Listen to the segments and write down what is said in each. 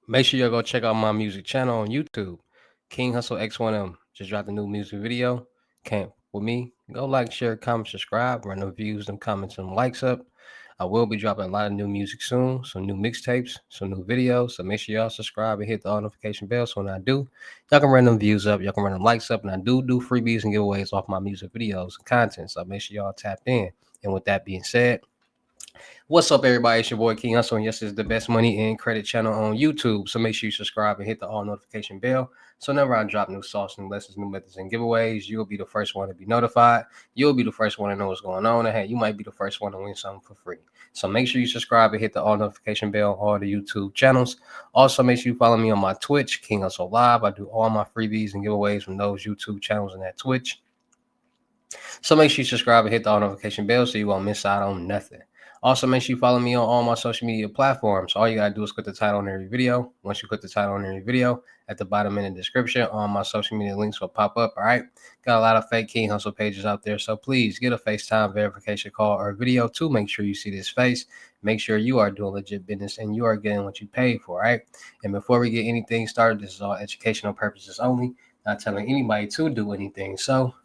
Make sure you go check out my music channel on YouTube, King Hustle X1M. Just dropped a new music video. Can't with me. Go like, share, comment, subscribe, run them views, them comments, and likes up. I will be dropping a lot of new music soon, some new mixtapes, some new videos. So make sure y'all subscribe and hit the all notification bell. So when I do, y'all can run them views up, y'all can run them likes up, and I do freebies and giveaways off my music videos and content. So make sure y'all tapped in. And with that being said, what's up, everybody? It's your boy King Hustle, and yes, it's the best money and credit channel on YouTube. So make sure you subscribe and hit the all notification bell. So whenever I drop new sauce, new lessons, new methods, and giveaways, you'll be the first one to be notified. You'll be the first one to know what's going on. And hey, you might be the first one to win something for free. So make sure you subscribe and hit the all notification bell on all the YouTube channels. Also, make sure you follow me on my Twitch, King Hustle Live. I do all my freebies and giveaways from those YouTube channels and that Twitch. So make sure you subscribe and hit the all notification bell so you won't miss out on nothing. Also, make sure you follow me on all my social media platforms. All you gotta do is click the title on every video. Once you click the title on every video, at the bottom in the description, all my social media links will pop up. All right. Got a lot of fake King Hustle pages out there. So please get a FaceTime verification call or video to make sure you see this face. Make sure you are doing legit business and you are getting what you paid for. All right. And before we get anything started, this is all educational purposes only, not telling anybody to do anything. So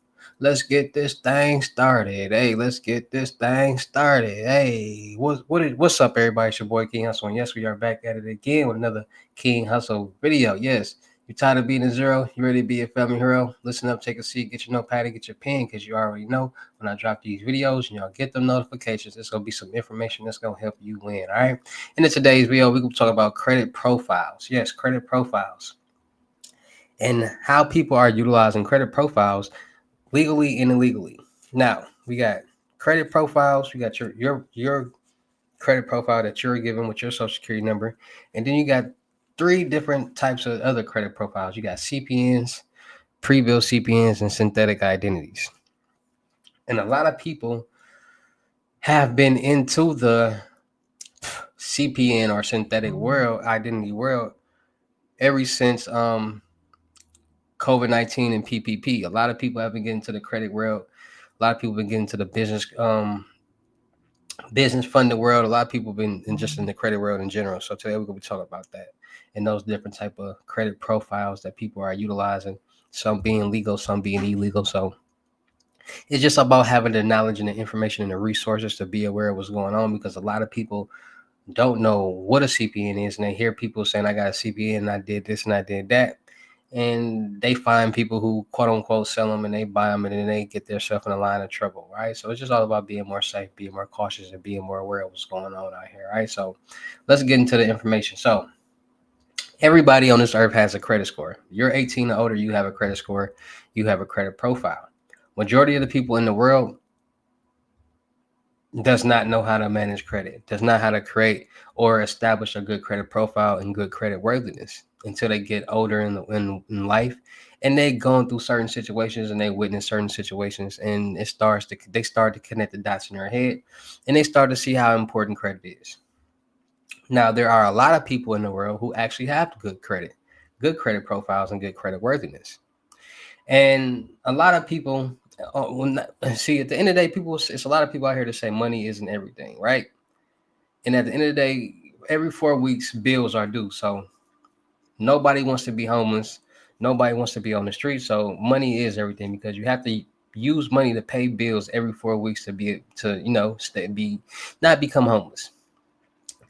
let's get this thing started. Hey, let's get this thing started. Hey, what's up, everybody? It's your boy King Hustle, and yes, we are back at it again with another King Hustle video. Yes, you're tired of being a zero? You ready to be a family hero? Listen up, take a seat, get your notepad, get your pen, because you already know when I drop these videos and y'all get them notifications, it's gonna be some information that's gonna help you win. All right. And in today's video, we're gonna talk about credit profiles. Yes, credit profiles and how people are utilizing credit profiles legally and illegally. Now we got credit profiles. We got your credit profile that you're given with your social security number, and then you got three different types of other credit profiles. You got CPNs, pre-bill CPNs, and synthetic identities. And a lot of people have been into the CPN or synthetic world, identity world, ever since COVID-19 and PPP. A lot of people have been getting to the credit world. A lot of people have been getting to the business funded world. A lot of people have been just in the credit world in general. So today we're going to be talking about that and those different type of credit profiles that people are utilizing, some being legal, some being illegal. So it's just about having the knowledge and the information and the resources to be aware of what's going on, because a lot of people don't know what a CPN is, and they hear people saying, I got a CPN and I did this and I did that. And they find people who quote unquote sell them and they buy them, and then they get themselves in a line of trouble, right? So it's just all about being more safe, being more cautious, and being more aware of what's going on out here, right? So let's get into the information. So everybody on this earth has a credit score. You're 18 or older, you have a credit score, you have a credit profile. Majority of the people in the world does not know how to manage credit, does not how to create or establish a good credit profile and good credit worthiness until they get older in life, and they going through certain situations and they witness certain situations, and they start to connect the dots in their head, and they start to see how important credit is. Now there are a lot of people in the world who actually have good credit profiles and good credit worthiness, and a lot of people see, at the end of the day, it's a lot of people out here to say money isn't everything, right? And at the end of the day, every 4 weeks bills are due. So nobody wants to be homeless. Nobody wants to be on the street. So money is everything, because you have to use money to pay bills every 4 weeks not become homeless.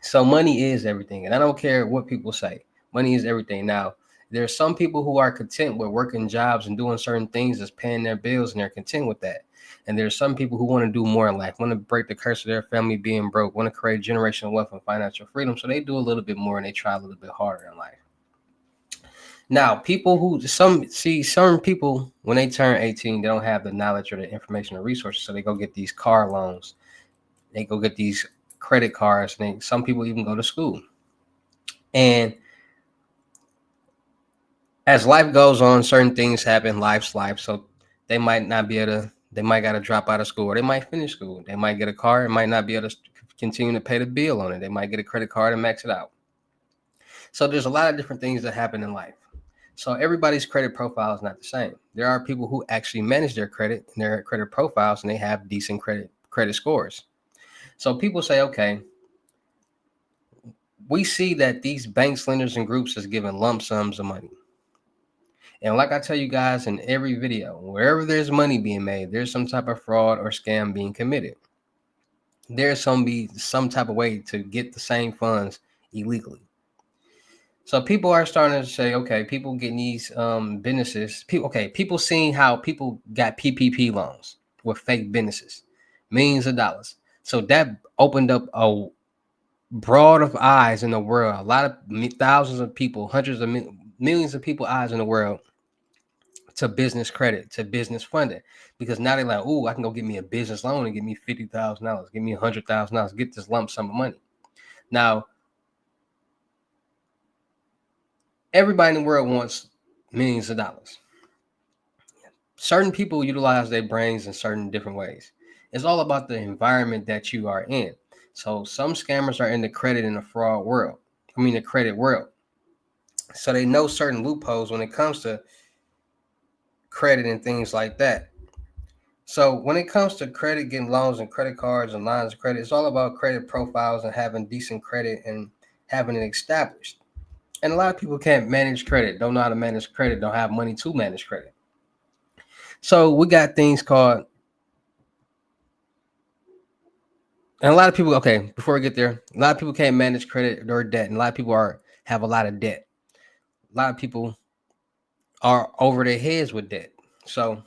So money is everything. And I don't care what people say. Money is everything. Now, there's some people who are content with working jobs and doing certain things that's paying their bills, and they're content with that. And there's some people who want to do more in life, want to break the curse of their family being broke, want to create generational wealth and financial freedom. So they do a little bit more and they try a little bit harder in life. Now, certain people, when they turn 18, they don't have the knowledge or the information or resources. So they go get these car loans. They go get these credit cards. And some people even go to school. And as life goes on, certain things happen. Life's life. So they might not be able to, they might got to drop out of school, or they might finish school. They might get a car and might not be able to continue to pay the bill on it. They might get a credit card and max it out. So there's a lot of different things that happen in life. So everybody's credit profile is not the same. There are people who actually manage their credit and their credit profiles, and they have decent credit scores. So people say, okay, we see that these banks, lenders, and groups is giving lump sums of money. And like I tell you guys in every video, wherever there's money being made, there's some type of fraud or scam being committed. There's some type of way to get the same funds illegally. So people are starting to say, okay, people getting these businesses. People seeing how people got PPP loans with fake businesses, millions of dollars. So that opened up a broad of eyes in the world. A lot of thousands of people, hundreds of millions of people eyes in the world to business credit, to business funding, because now they're like, oh, I can go get me a business loan and get me $50,000, give me $100,000, get this lump sum of money. Now, everybody in the world wants millions of dollars. Certain people utilize their brains in certain different ways. It's all about the environment that you are in. So some scammers are in the credit and the fraud world. The credit world. So they know certain loopholes when it comes to credit and things like that. So when it comes to credit, getting loans and credit cards and lines of credit, it's all about credit profiles and having decent credit and having it established. And a lot of people can't manage credit, don't know how to manage credit, don't have money to manage credit. So we got things called, and a lot of people, okay, before we get there, a lot of people can't manage credit or debt, and a lot of people have a lot of debt. A lot of people are over their heads with debt. So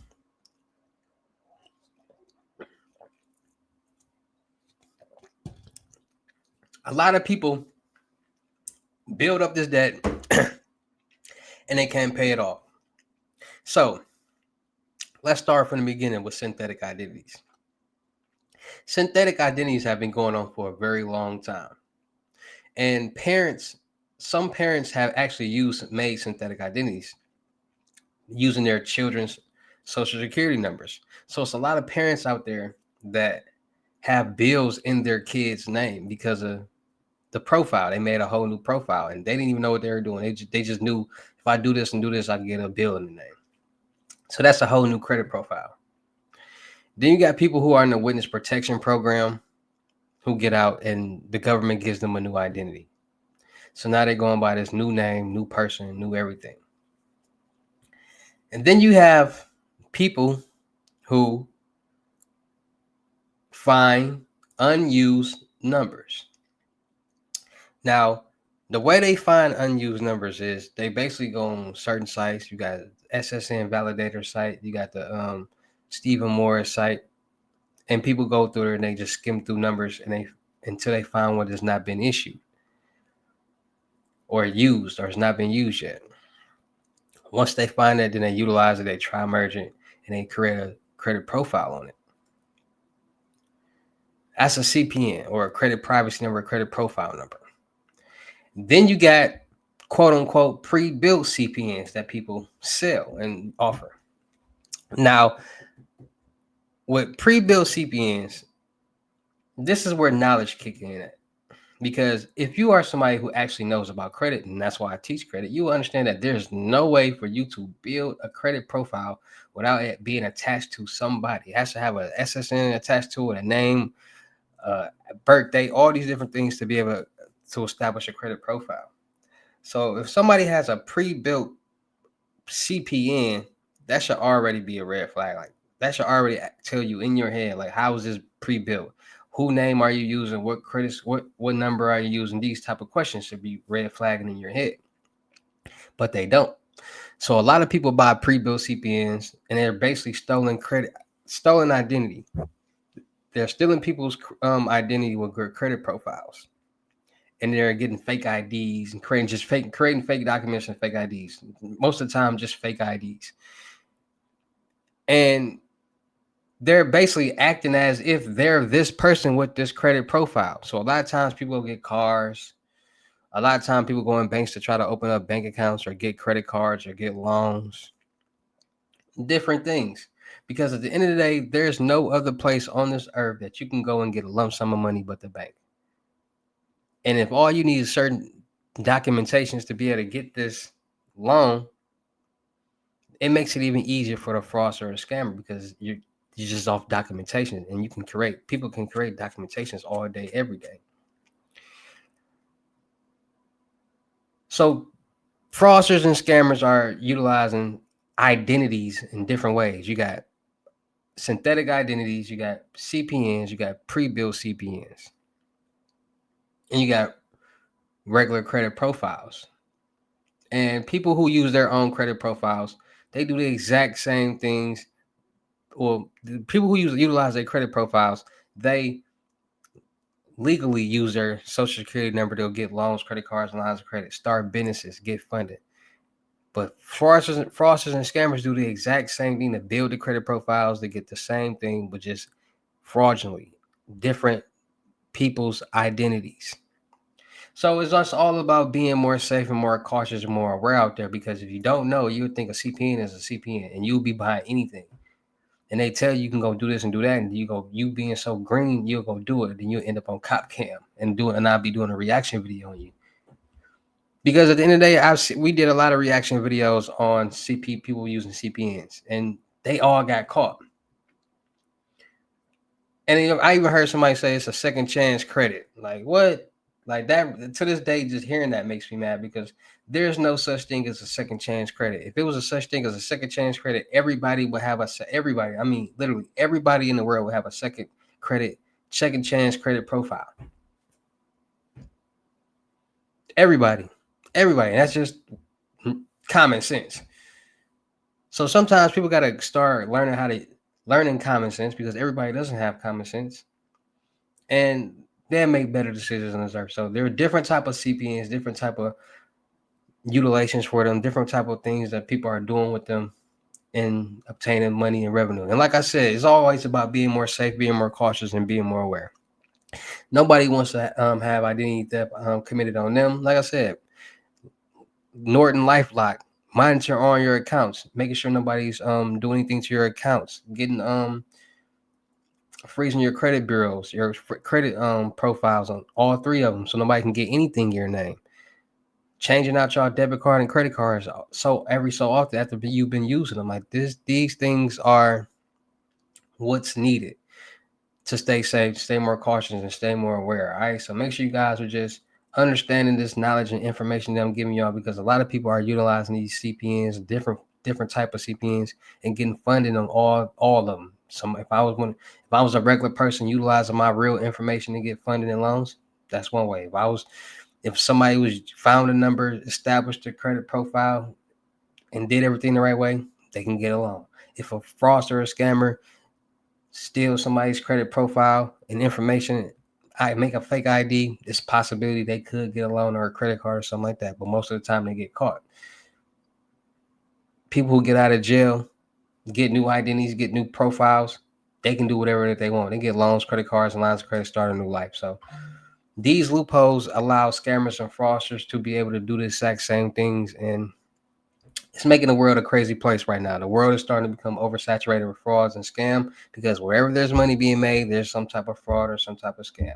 a lot of people build up this debt and they can't pay it off. So let's start from the beginning with synthetic identities. Synthetic identities have been going on for a very long time. And some parents have actually made synthetic identities using their children's social security numbers. So it's a lot of parents out there that have bills in their kids' name because of the profile. They made a whole new profile and they didn't even know what they were doing. They just knew, if I do this and do this, I can get a bill in the name. So that's a whole new credit profile. Then you got people who are in the witness protection program who get out and the government gives them a new identity. So now they're going by this new name, new person, new everything. And then you have people who find unused numbers. Now, the way they find unused numbers is they basically go on certain sites. You got SSN validator site, you got the Stephen Morris site, and people go through there and they just skim through numbers and until they find what has not been issued or used or has not been used yet. Once they find that, then they utilize it, they try merge it, and they create a credit profile on it. That's a CPN, or a credit privacy number, a credit profile number. Then you got quote unquote pre-built CPNs that people sell and offer. Now, with pre-built CPNs, this is where knowledge kicks in at. Because if you are somebody who actually knows about credit, and that's why I teach credit, you understand that there's no way for you to build a credit profile without it being attached to somebody. It has to have an SSN attached to it, a name, birthday, all these different things to be able to establish a credit profile. So if somebody has a pre-built CPN, that should already be a red flag. Like that should already tell you in your head, like, how is this pre-built? Who name are you using? What credits? What number are you using? These type of questions should be red flagging in your head, but they don't. So a lot of people buy pre-built CPNs, and they're basically stolen credit, stolen identity. They're stealing people's identity with good credit profiles, and they're getting fake IDs and creating fake documents and fake IDs. Most of the time, just fake IDs, and they're basically acting as if they're this person with this credit profile. So a lot of times people get cars. A lot of times people go in banks to try to open up bank accounts or get credit cards or get loans, different things. Because at the end of the day, there's no other place on this earth that you can go and get a lump sum of money but the bank. And if all you need is certain documentations to be able to get this loan, it makes it even easier for the fraudster or the scammer because you're just off documentation, and people can create documentations all day, every day. So fraudsters and scammers are utilizing identities in different ways. You got synthetic identities, you got CPNs, you got pre-built CPNs, and you got regular credit profiles. And people who use their own credit profiles, they do the exact same things. Well, the people who utilize their credit profiles, they legally use their social security number to get loans, credit cards, and lines of credit, start businesses, get funded. But fraudsters and scammers do the exact same thing to build the credit profiles to get the same thing, but just fraudulently, different people's identities. So it's just all about being more safe and more cautious and more aware out there. Because if you don't know, you would think a CPN is a CPN, and you'll be behind anything. And they tell you can go do this and do that, and you being so green, you'll go do it, and you'll end up on cop cam and I'll be doing a reaction video on you. Because at the end of the day, we did a lot of reaction videos on people using CPNs, and they all got caught. And I even heard somebody say it's a second chance credit. Like what? Like that to this day, just hearing that makes me mad because there's no such thing as a second chance credit. If it was a such thing as a second chance credit, everybody would have everybody. I mean, literally everybody in the world would have a second chance credit profile. Everybody. And that's just common sense. So sometimes people got to start learning common sense because everybody doesn't have common sense, and they'll make better decisions on this earth. So there are different type of CPNs, different type of utilizations for them, different type of things that people are doing with them and obtaining money and revenue. And like I said, it's always about being more safe, being more cautious, and being more aware. Nobody wants to have identity theft committed on them. Like I said, Norton LifeLock, monitor on your accounts, making sure nobody's doing anything to your accounts, getting freezing your credit bureaus, your credit profiles on all three of them, so nobody can get anything in your name. Changing out your debit card and credit cards every so often after you've been using them. Like these things are what's needed to stay safe, stay more cautious, and stay more aware. All right. So make sure you guys are just understanding this knowledge and information that I'm giving y'all, because a lot of people are utilizing these CPNs, different type of CPNs, and getting funding on all of them. So if I was a regular person utilizing my real information to get funding and loans, that's one way. If somebody was found a number, established a credit profile, and did everything the right way, they can get a loan. If a fraudster or scammer steal somebody's credit profile and information, I make a fake ID, it's a possibility they could get a loan or a credit card or something like that. But most of the time they get caught. People who get out of jail, get new identities, get new profiles, they can do whatever that they want. They get loans, credit cards, and lines of credit, start a new life. So these loopholes allow scammers and fraudsters to be able to do the exact same things, and it's making the world a crazy place right now. The world is starting to become oversaturated with frauds and scam, because wherever there's money being made, there's some type of fraud or some type of scam.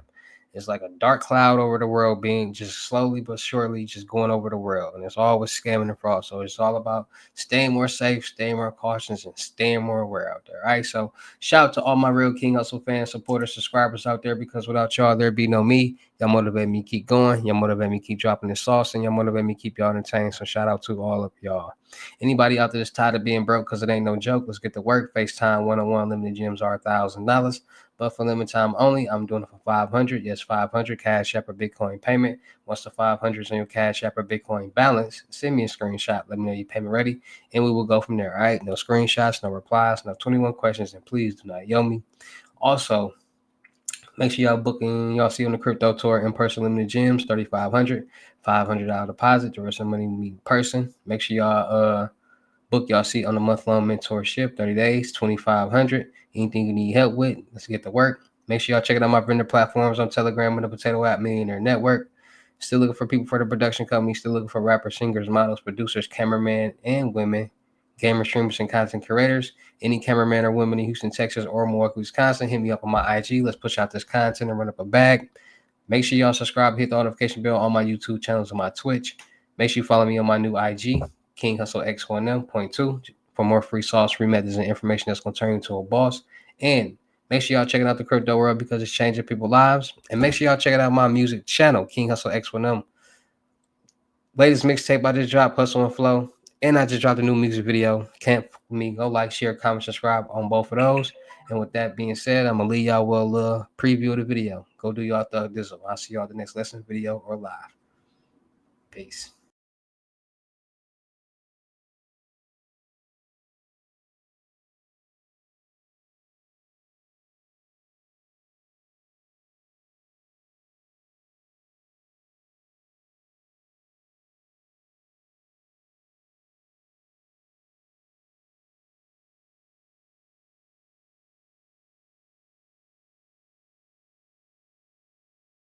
It's like a dark cloud over the world, being just slowly but surely just going over the world. And it's always scamming and fraud. So it's all about staying more safe, staying more cautious, and staying more aware out there. All right. So shout out to all my real King Hussle fans, supporters, subscribers out there, because without y'all, there'd be no me. Y'all motivate me to keep going. Y'all motivate me to keep dropping the sauce, and y'all motivate me to keep y'all entertained. So shout out to all of y'all. Anybody out there that's tired of being broke, because it ain't no joke, let's get to work. FaceTime one-on-one limited gyms are $1,000. But for limited time only, I'm doing it for 500. Yes, 500 Cash App or Bitcoin payment. Once the 500 is on your Cash App or Bitcoin balance, send me a screenshot. Let me know your payment ready, and we will go from there. All right. No screenshots, no replies, no 21 questions, and please do not yell me. Also, make sure y'all booking. Y'all see on the crypto tour in person limited gyms, 3,500, $500 deposit to some money meet in person. Make sure y'all book y'all seat on the month-long mentorship, 30 days, 2,500. Anything you need help with, let's get to work. Make sure y'all check out my vendor platforms on Telegram and the Potato App Millionaire Network. Still looking for people for the production company. Still looking for rappers, singers, models, producers, cameramen, and women, gamer streamers, and content curators. Any cameraman or women in Houston, Texas, or Milwaukee, Wisconsin, hit me up on my IG. Let's push out this content and run up a bag. Make sure y'all subscribe, hit the notification bell on my YouTube channels and my Twitch. Make sure you follow me on my new IG, King Hussle X1M.2, for more free sauce, free methods, and information that's going to turn you into a boss. And make sure y'all checking out the crypto world, because it's changing people's lives. And make sure y'all checking out my music channel, King Hussle X1M. latest mixtape I just dropped, Hustle and Flow. And I just dropped a new music video. Can't for me. Go like, share, comment, subscribe on both of those. And with that being said, I'm gonna leave y'all with a little preview of the video. Go do y'all thug dizzle. I'll see y'all at the next lesson video or live. Peace.